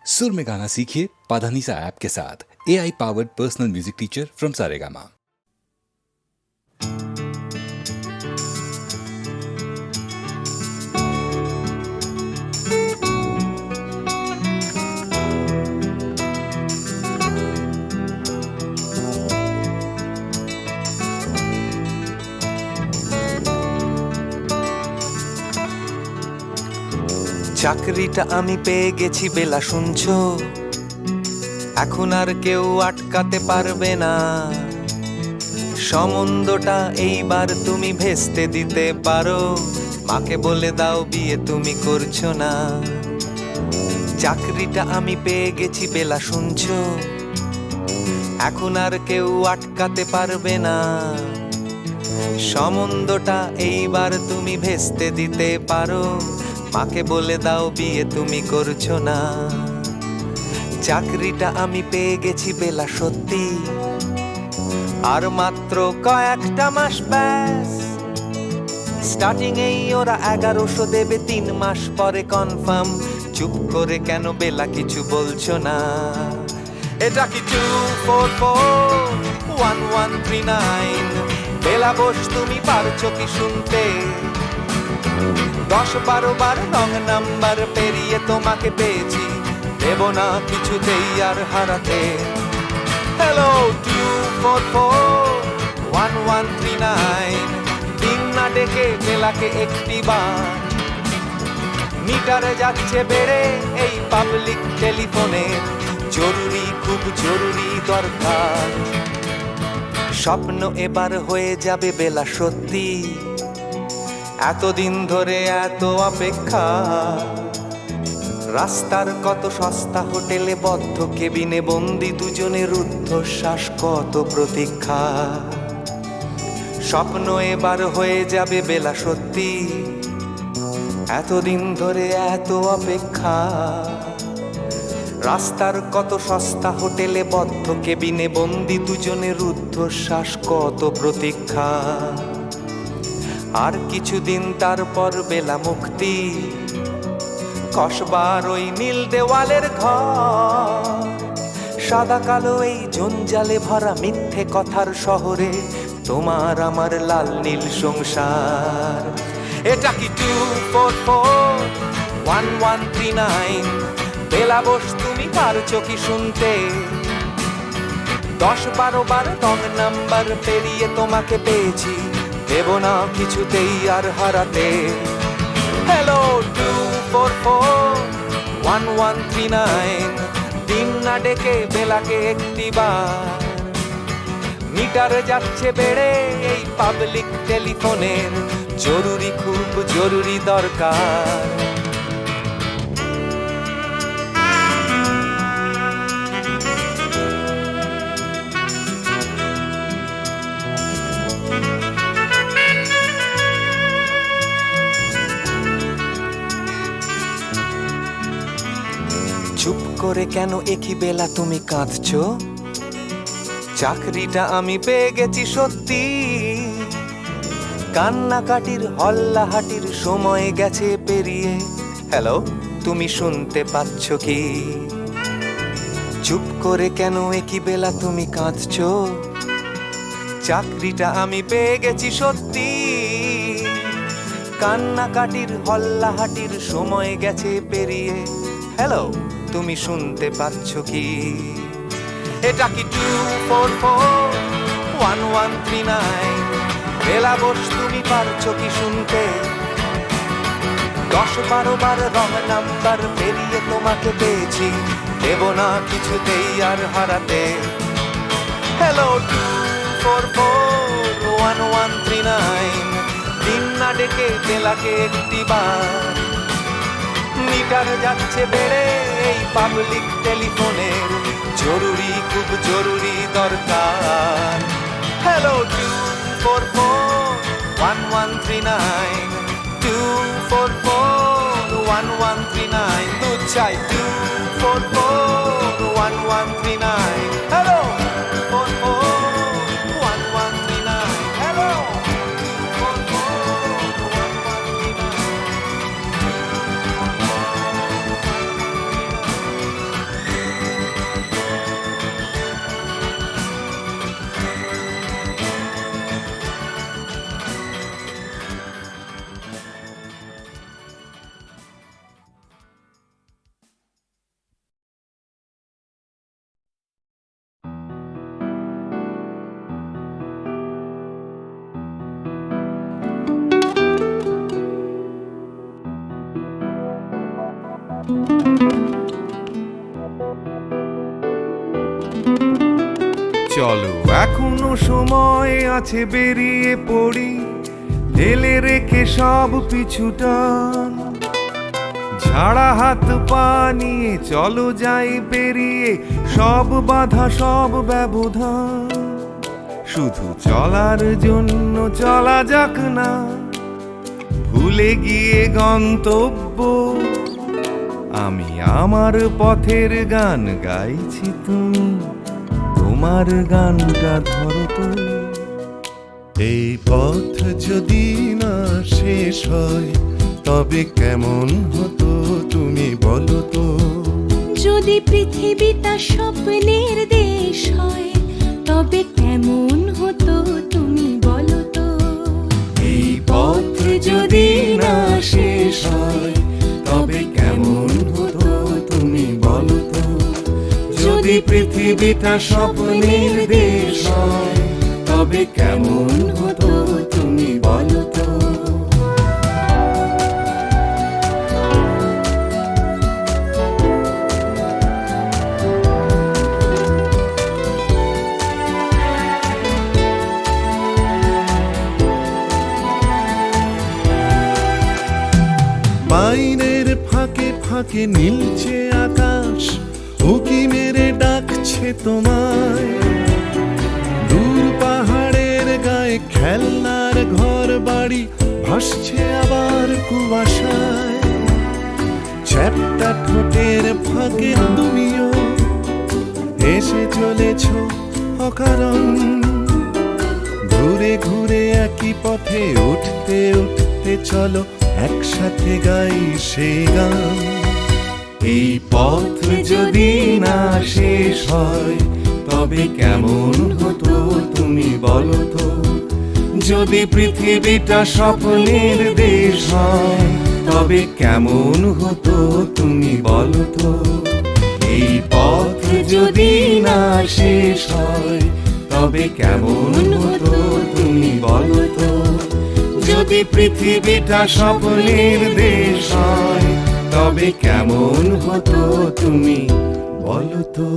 सुर में गाना सीखिए पाधानीसा ऐप के साथ। AI powered personal music teacher from Saregama. চাকরিটা আমি পেয়ে গেছি বেলা শুনছো, এখন আর কেউ আটকাতে পারবে না। সম্বন্ধটা এইবার তুমি ভেস্তে দিতে পারো, মাকে বলে দাও বিয়ে তুমি করছো না। চাকরিটা আমি পেয়ে গেছি বেলা শুনছো, এখন আর কেউ আটকাতে পারবে না। সম্বন্ধটা এইবার তুমি ভেস্তে দিতে পারো, মাকে বলে দাও বিয়ে তুমি করছো না। চাকরিটা আমি পেয়ে গেছি বেলা সত্যি, আর মাত্র কয়েকটা মাস ব্যাস। স্টার্টিং এই ওরা 1100 দেবে, 3 মাস পরে কনফার্ম। চুপ করে কেন বেলা কিছু বলছো না? এটা কি 2441139? বেলা বোস তুমি পারছো কি শুনতে? 10-12 বার রং নাম্বার পেরিয়ে তোমাকে পেয়েছি, দেব না কিছুতেই আর হারাতে। হ্যালো 2441139, দিন না ডেকে বেলাকে একটি বার। মিটারে যাচ্ছে বেড়ে এই পাবলিক টেলিফোনে, জরুরি খুব জরুরি দরকার। স্বপ্ন এবার হয়ে যাবে বেলা সত্যি, এতদিন ধরে এত অপেক্ষা। রাস্তার কত সস্তা হোটেলে বদ্ধ কেবিনে বন্দি দুজনের রুদ্ধশ্বাস, কত প্রতীক্ষা। স্বপ্ন এবার হয়ে যাবে বেলা সত্যি, এতদিন ধরে এত অপেক্ষা। রাস্তার কত সস্তা হোটেলে বদ্ধ কেবিনে বন্দি দুজনের রুদ্ধশ্বাস, কত প্রতীক্ষা। আর কিছুদিন তারপর বেলা মুক্তি, কসবার ওই নীল দেওয়ালের ঘর। সাদা কালো এই জঞ্জালে ভরা মিথ্যে কথার শহরে, তোমার আমার লাল নীল সংসার। এটা কি 2441139? বেলা বোস তুমি পারছো কি শুনতে? 10-12 বার রং নাম্বার পেরিয়ে তোমাকে পেয়েছি, দেব না কিছুতেই আর হারাতে। হ্যালো 2441139, দিন না ডেকে বেলাকে একটি বার। মিটারে যাচ্ছে বেড়ে এই পাবলিক টেলিফোনের, জরুরি খুব জরুরি দরকার। চুপ করে কেন একই বেলা তুমি কাঁদছো? চাকরিটা আমি পেয়ে গেছি সত্যি, কান্নাকাটির হল্লাহাটির সময় গেছে পেরিয়ে। হ্যালো তুমি শুনতে পাচ্ছ কি? চুপ করে কেন একই বেলা তুমি কাঁদছো? চাকরিটা আমি পেয়ে গেছি সত্যি, কান্নাকাটির হল্লাহাটির সময় গেছে পেরিয়ে। হ্যালো তুমি শুনতে পাচ্ছ কি? এটা কি 2441139? বেলা বোস তুমি পারছো কি শুনতে? 10-12 বার রং নাম্বার পেরিয়ে তোমাকে পেয়েছি, দেব না কিছুতেই আর হারাতে। হ্যালো 2441139, দিন না ডেকে বেলাকে একটি বার। মিটার যাচ্ছে বেড়ে এই পাবলিক টেলিফোনের, জরুরি খুব জরুরি দরকার। হ্যালো 2441139, 2441139, দুধ চাই 2441139। Hello 2441139, hello 2441139। চলো এখনো সময় আছে, বেরিয়ে পড়ি, ফেলে রেখে সব পিছুটান। ঝাড়া হাত পা নিয়ে চলো যাই বেরিয়ে, সব বাধা সব ব্যবধান। শুধু চলার জন্য চলা যাক না, ভুলে গিয়ে গন্তব্য। আমি আমার পথের গান গাইছি, তুমি তোমার গানটা ধরো তো। এই পথ যদি না শেষ হয় তবে কেমন হতো তুমি বলো তো। যদি পৃথিবীটা স্বপ্নের দেশ হয় তবে কেমন হতো তুমি বলো তো। এই পথ যদি না শেষ হয় তবে কেমন হতো তুমি বলো তো। যদি পৃথিবীটা স্বপ্নের দেশ হয় তবে কেমন হতো তুমি বলো তো। বাইরের ফাঁকে ফাঁকে নীলছে আকাশ, উকি মেরে ডাকছে তোমায়। দূর পাহাড়ের গায়ে খেলনার ঘর বাড়ি ভাসছে আবার কুয়াশায়। চ্যাপ্টা ঠোঁটের ফাঁকে তুমিও এসে চলেছ অকারণ। ঘুরে ঘুরে একই পথে উঠতে উঠতে চলো একসাথে গাই সে গান। এই পথ যদি না শেষ হয় তবে কেমন হতো তুমি বলো তো। যদি পৃথিবীটা স্বপ্নের দেশ হয় তবে কেমন হতো তুমি বলো তো। এই পথ যদি না শেষ হয় তবে কেমন হতো তুমি বলো তো। যদি পৃথিবীটা স্বপ্নের দেশ হয় তবে কেমন হতো তুমি বলো তো।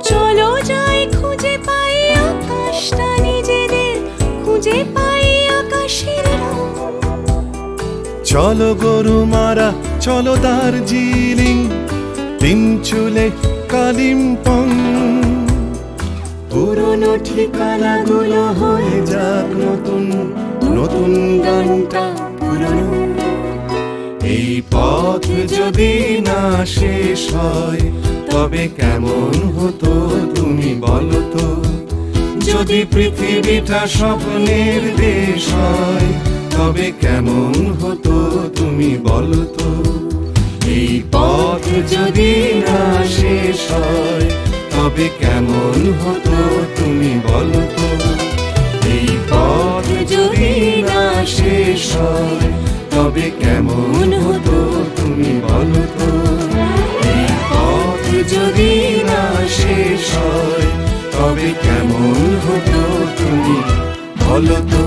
চলো যাই খুঁজে পাই আকাশটা নিজেদের, খুঁজে পাই আকাশের রং। চলো গরু মারা, চলো দার্জিলিং, তিনচুলে কালিম্পং। পুরনো ঠিকানাগুলো হয়ে যাক নতুন, নতুন গানটা পুরনো। এই পথ যদি না শেষ হয় তবে কেমন হতো তুমি বলো তো। যদি পৃথিবীটা স্বপ্নের দেশ হয় তবে কেমন হতো তুমি বলো তো। এই পথ যদি না শেষ হয় তবে কেমন হতো তুমি বলো তো। এই পথ যদি না শেষ হয় তবে কেমন হতো তুমি বলো তো। এই পথ যদি না শেষ হয় তবে কেমন হতো তুমি বলো তো।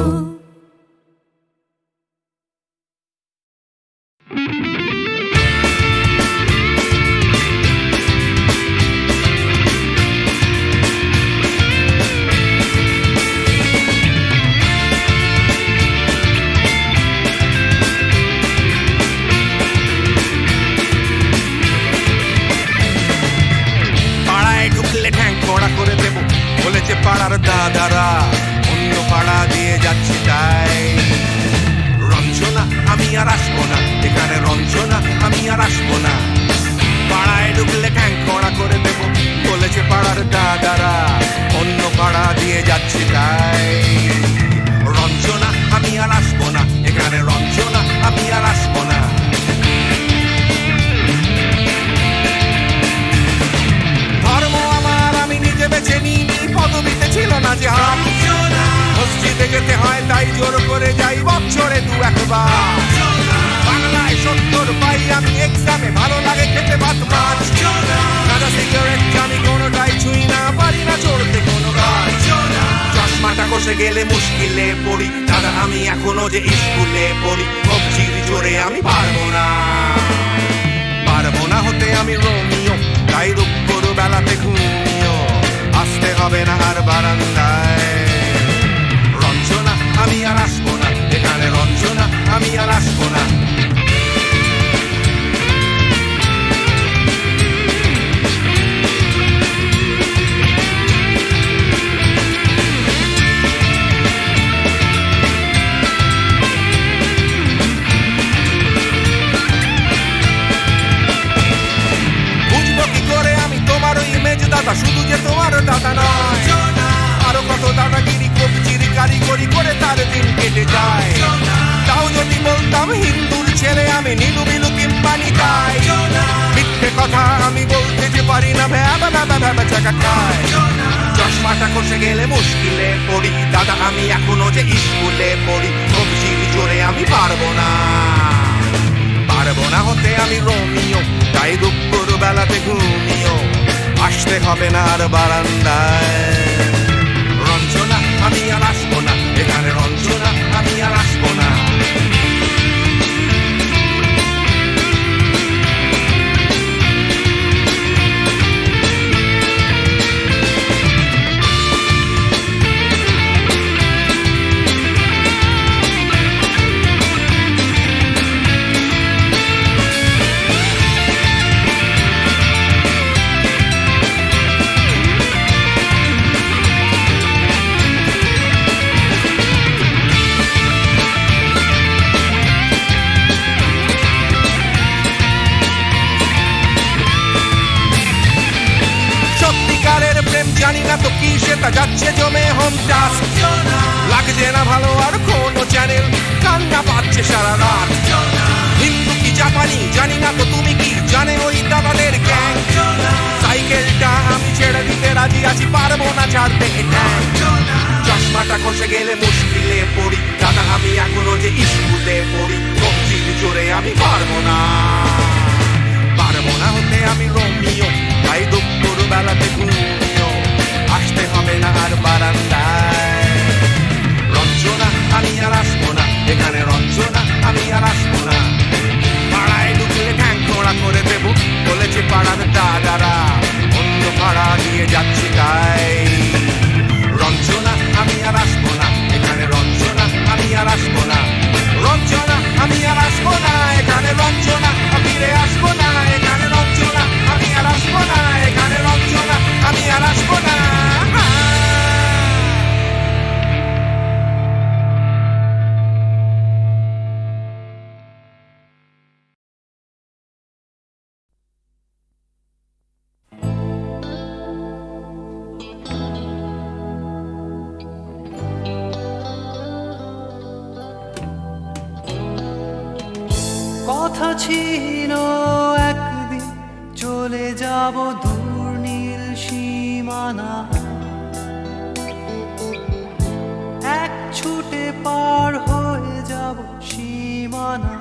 পাড়ায় ঢুকলে ঠ্যাং কড়া করে দেব বলেছে পাড়ার দাদারা, অন্য পাড়া দিয়ে যাচ্ছি তাই। রঞ্জনা আমি আর আসবো না, এখানে রঞ্জনা আমি আর আসবো না। পাড়ায় ঢুকলে ঠ্যাং কড়া করে দেব বলেছে পাড়ার দাদারা, অন্য পাড়া দিয়ে যাচ্ছি তাই। রঞ্জনা আমি আর আসবো না, এখানে রঞ্জনা আমি আর আসবো না। যাই বছরে দু একবার। বাংলায় 70 পাই আমি এক্সামে, ভালো লাগে খেতে ভাত মাছ। গাঁজা সিগারেট আমি কোনোটাই ছুঁই না, পারি না চড়তে কোনো গাছ। চশমাটা কষে গেলে মুশকিলে পড়ি, দাদা আমি এখনো যে স্কুলে পড়ি। কবজির জোরে আমি পারবো না, পারবো না হতে আমি রোমিও, তাই দুপুর বেলাতে ঘুমিও, আসতে হবে না আর বারান্দায়। রঞ্জনা আমি আর আসবো না এখানে, রঞ্জনা আমি আর আসবো না। বুঝবো কি করে আমি তোমার ওই মেজ দাদা, শুধু যে তোমার দাদা নয়, আরো কত দাদাগিরি কবজির কারিগরি করে তার দিন কেটে যায়। তাও যদি বলতাম হিন্দুর ছেলে আমি, নীলু বিলু কিংবা নিতাই। মিথ্যে কথা আমি বলতে যে পারি না, ভ্যাবা ভ্যাবা ভ্যাবা চাকা খায়। চশমাটা কষে গেলে মুশকিলে পড়ি, দাদা আমি এখনো যে স্কুলে পড়ি। কবজির জোরে আমি পারবো না, পারবো না হতে আমি রোমিও, তাই দুপুর বেলাতে ঘুমিও, আসতে হবে না আর বারান্দায়। রঞ্জনা আমি আর আসবো না এখানে, রঞ্জনা আমি আর আসবো না। সত্যিকারের প্রেম জানি না তো কি সেটা, যাচ্ছে জমে হোম টাস্ক। লাগছে না ভালো আর কোনো চ্যানেল, কান্না পাচ্ছে সারা রাত। হিন্দু কি জাপানি জানি না তো, তুমি কি জানে ওই দাদাদের গ্যাং? সাইকেলটা আমি ছেড়ে দিতে রাজি আছি, পারবো না ছাড়তে এটা। চশমাটা কষে গেলে মুশকিলে পড়ি, দাদা আমি এখনো যে স্কুলে পড়ি। কবজির জোরে আমি পারবো না, পারবো না হতে আমি রোমিও, তাই দুপুর বেলাতে ঘুমিও, আসতে হবে না আর বারান্দায়। রঞ্জনা আমি আর আসবো না এখানে, রঞ্জনা আমি আর আসবো না। পাড়ায় ঢুকলে ঠ্যাং খোঁড়া করে দেবো, বলেছে পাড়ার দাদারা, অন্য পাড়া দিয়ে যাচ্ছি তাই। রঞ্জনা আমি আর আসবো না এখানে, রঞ্জনা আমি আর আসবো না। রঞ্জনা আমি আর আসবো না এখানে, রঞ্জনা ফিরে আসবো না এখানে, রঞ্জনা আমি আর আসবো না এখানে, রঞ্জনা আমি আর আসবো না। কথা ছিল একদিন চলে যাব দূর নীল সীমানা, এক ছুটে পার হয়ে যাব সীমানা।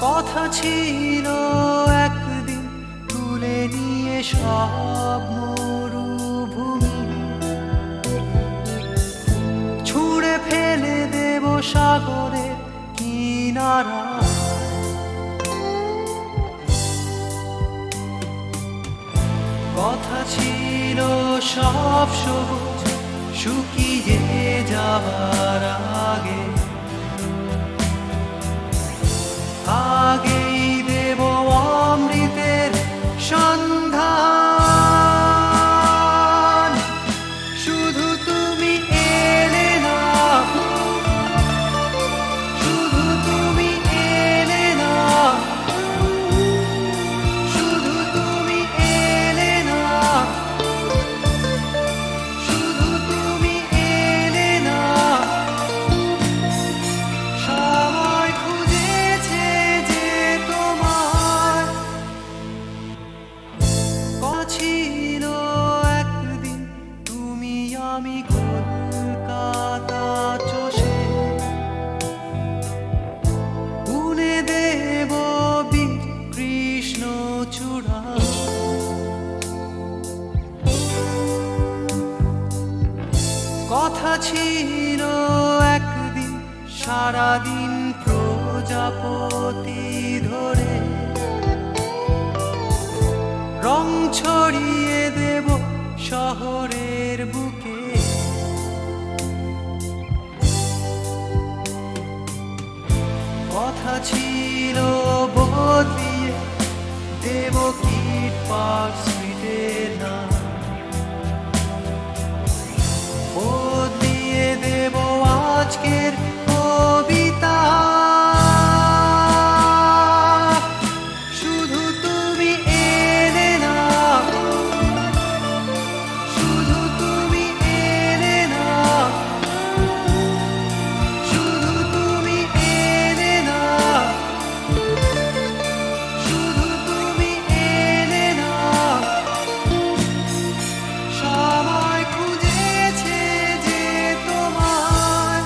কথা ছিল একদিন তুলে নিয়ে সব মরুভূমি, ছুঁড়ে ফেলে দেব সাগরের কিনারা। কথা ছিল সব সবুজ শুকিয়ে যাবার আগে, আগেই দেব অমৃতের সন্ধান। শুধু তুমি এলে না, শুধু তুমি এলে না, শুধু তুমি এলে না, শুধু তুমি এলে না। আমি কলকাতা চষে গুনে দেব কৃষ্ণ চূড়া। কথা ছিল একদিন সারাদিন প্রজাপতি ধরে রং ছড়িয়ে দেব শহরের বুকে। কথা ছিল বদলিয়ে দেব কিট পার্ক স্ট্রিটের নাম, বদলিয়ে দেব আজকের কবিতা। শুধু তুমি এলে না, শুধু তুমি এলে না, শুধু তুমি এলে না, শুধু তুমি এলে না। সময় খুঁজেছে যে তোমায়,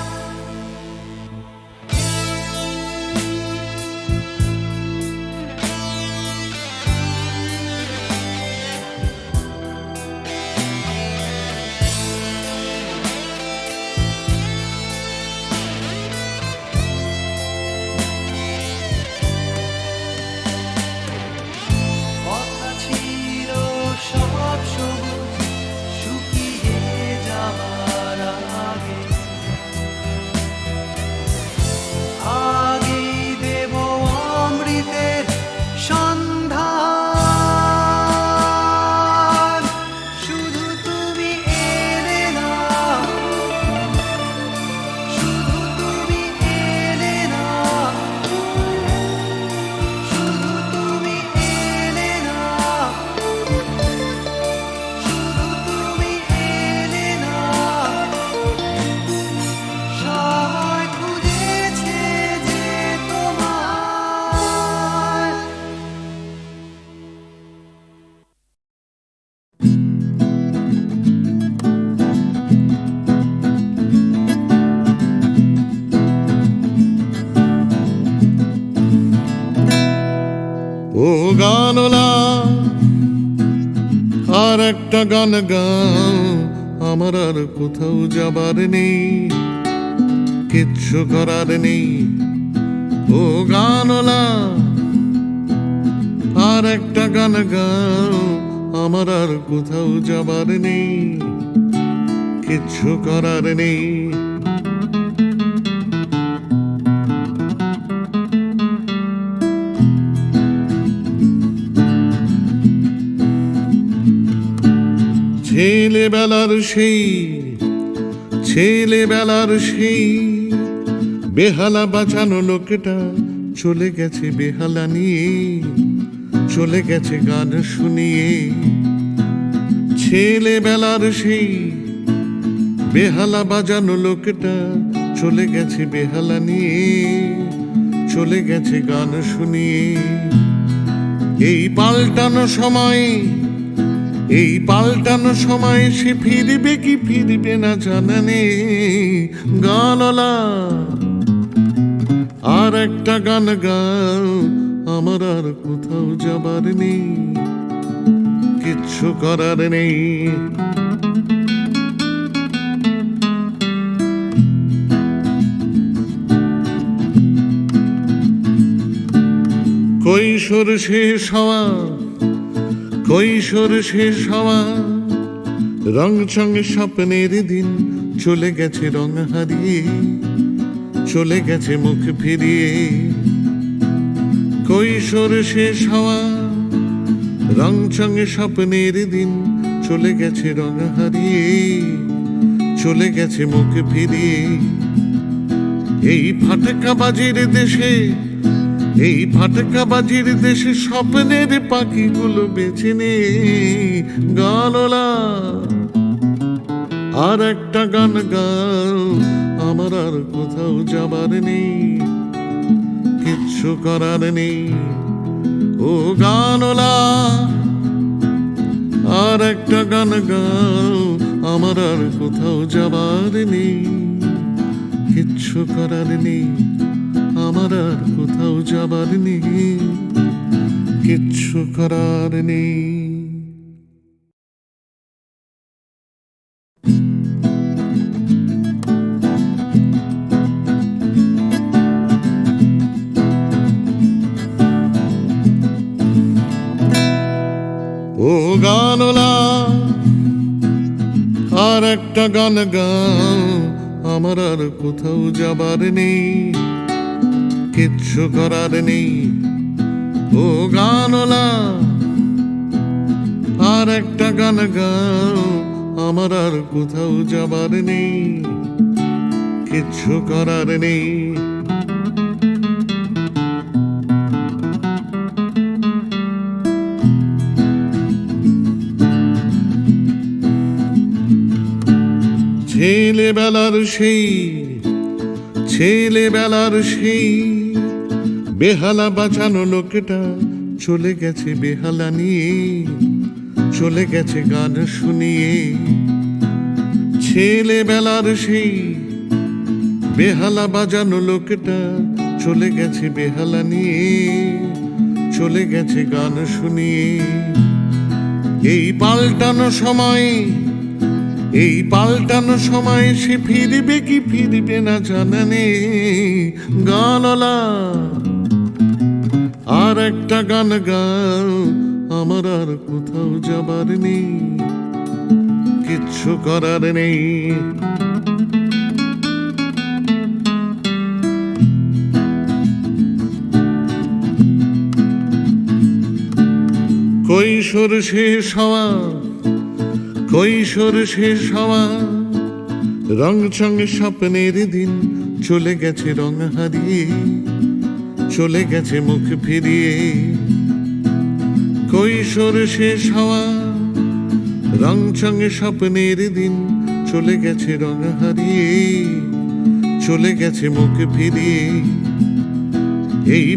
কথা ছিল সব সবুজ শুকিয়ে যাবার আগে, আগেই দেব অমৃতের সন্ধান। শুধু তুমি এলে না, শুধু তুমি এলে না, শুধু তুমি এলে না, শুধু তুমি এলে না। সময় খুঁজেছে যে তোমায়। ও গানলা আর একটা গান গাও, আমার আর কোথাও যাবার নেই, কিচ্ছু করার নেই। ও গানলা আর একটা গান গাও, আমার আর কোথাও যাবার নেই, কিচ্ছু করার নেই। ছেলেবেলার সেই, ছেলেবেলার সেই বেহালা বাঁচানো লোকটা চলে গেছে বেহালা নিয়ে, চলে গেছে গান শুনিয়ে। ছেলেবেলার সেই বেহালা বাজানো লোকটা চলে গেছে বেহালা নিয়ে, চলে গেছে গান শুনিয়ে। এই পাল্টানো সময়, এই পাল্টানো সময় সে ফিরবে কি ফিরবে না জানা নেই। গানলা আর একটা গান গাও, আমার আর কোথাও যাবার নেই, কিচ্ছু করার নেই। কৈশোর শেষ হওয়া, কৈশোর শেষ হওয়া, রং চঙে স্বপ্নের দিন চলে গেছে রং হারিয়ে, চলে গেছে মুখ ফিরিয়ে। কৈশোর শেষ হওয়া, রং চঙে স্বপ্নের দিন চলে গেছে রং হারিয়ে, চলে গেছে মুখ ফিরিয়ে। এই ফাটকা বাজির দেশে, এই ফাটকা বাজির দেশে স্বপ্নের পাখিগুলো বেছে নে। গানলা আর একটা গান গাও, আমার আর কোথাও যাবার নেই, কিচ্ছু করার নেই। ও গানলা আর একটা গান গাও, আমার আর কোথাও যাবার নেই, কিচ্ছু করার নেই, আমার আর কোথাও যাবার নেই, কিচ্ছু করার নেই। ও গানলা আর একটা গান গাও, আমার আর কোথাও যাবার নেই, কিচ্ছু করার নেই। ও গানলা আর একটা গান গাও, আমার আর কোথাও যাবার নেই, কিচ্ছু করার নেই। ছেলেবেলার সেই বেহালা বাঁচানো লোকটা চলে গেছে বেহালা নিয়ে, চলে গেছে গান শুনিয়ে। ছেলেবেলার সেই বেহালা বাজানো লোকটা চলে গেছে বেহালা নিয়ে, চলে গেছে গান শুনিয়ে। এই পাল্টানো সময় সে ফিরবে কি ফিরবে না জানা নেই। গানলা আর একটা গান গাও, আমার আর কোথাও যাবার নেই, কিচ্ছু করার নেই। কৈশোর শেষ হওয়া রং চঙে স্বপ্নের দিন চলে গেছে রং হারিয়ে, চলে গেছে মুখ ফিরিয়ে। কৈশোর শেষ হওয়া রং চঙে স্বপ্নের দিন চলে গেছে রং হারিয়ে, চলে গেছে মুখ ফিরিয়ে। এই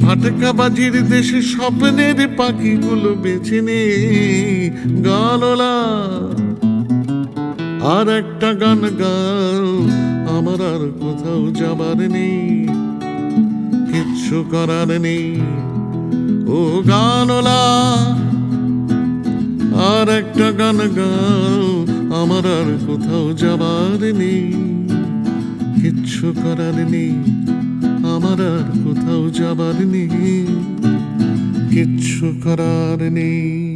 ফাটকাবাজির দেশে স্বপ্নের পাখিগুলো বেছে নে। গানলা আর একটা গান গাও, আমার আর কোথাও যাবার নেই, কিচ্ছু করার নেই। ও গানলা আর একটা গান গাও, আমার আর কোথাও যাবার নেই, কিচ্ছু করার নেই, আমার আর কোথাও যাবার নেই, কিচ্ছু করার নেই।